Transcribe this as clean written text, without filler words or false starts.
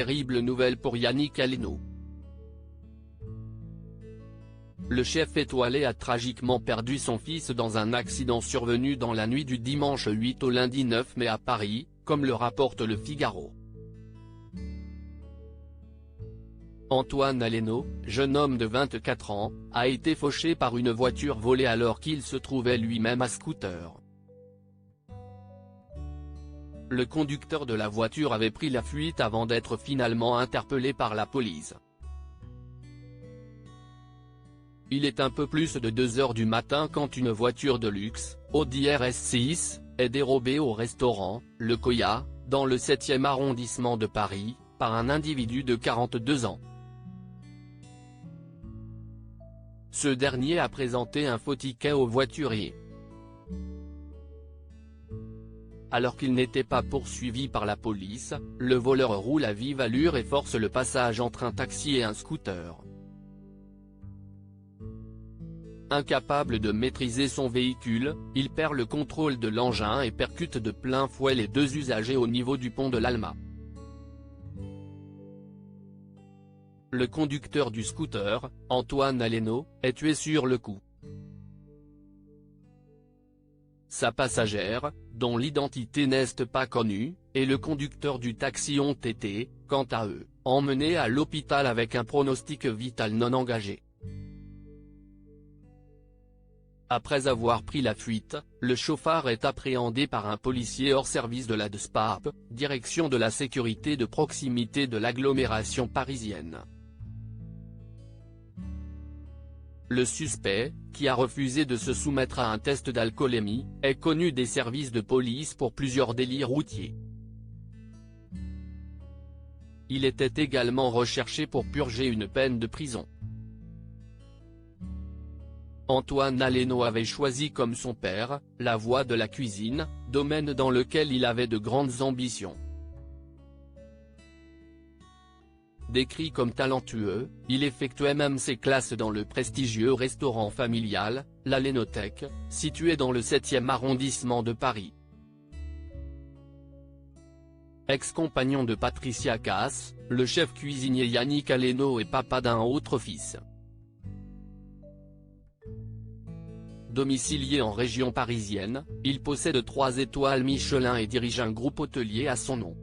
terrible nouvelle pour Yannick Aleno. Le chef étoilé a tragiquement perdu son fils dans un accident survenu dans la nuit du dimanche 8 au lundi 9 mai à Paris, comme le rapporte Le Figaro. Antoine Aleno, jeune homme de 24 ans, a été fauché par une voiture volée alors qu'il se trouvait lui-même à scooter. Le conducteur de la voiture avait pris la fuite avant d'être finalement interpellé par la police. Il est un peu plus de 2 heures du matin quand une voiture de luxe, Audi RS6, est dérobée au restaurant, Le Coya, dans le 7e arrondissement de Paris, par un individu de 42 ans. Ce dernier a présenté un faux ticket au voiturier. Alors qu'il n'était pas poursuivi par la police, le voleur roule à vive allure et force le passage entre un taxi et un scooter. Incapable de maîtriser son véhicule, il perd le contrôle de l'engin et percute de plein fouet les 2 usagers au niveau du pont de l'Alma. Le conducteur du scooter, Antoine Aleno, est tué sur le coup. Sa passagère, dont l'identité n'est pas connue, et le conducteur du taxi ont été, quant à eux, emmenés à l'hôpital avec un pronostic vital non engagé. Après avoir pris la fuite, le chauffard est appréhendé par un policier hors service de la DSPAP, direction de la sécurité de proximité de l'agglomération parisienne. Le suspect, qui a refusé de se soumettre à un test d'alcoolémie, est connu des services de police pour plusieurs délits routiers. Il était également recherché pour purger une peine de prison. Antoine Aleno avait choisi comme son père, la voie de la cuisine, domaine dans lequel il avait de grandes ambitions. Décrit comme talentueux, il effectuait même ses classes dans le prestigieux restaurant familial, l'Alenothèque, situé dans le 7e arrondissement de Paris. Ex-compagnon de Patricia Cass, le chef cuisinier Yannick Aleno est papa d'un autre fils. Domicilié en région parisienne, il possède 3 étoiles Michelin et dirige un groupe hôtelier à son nom.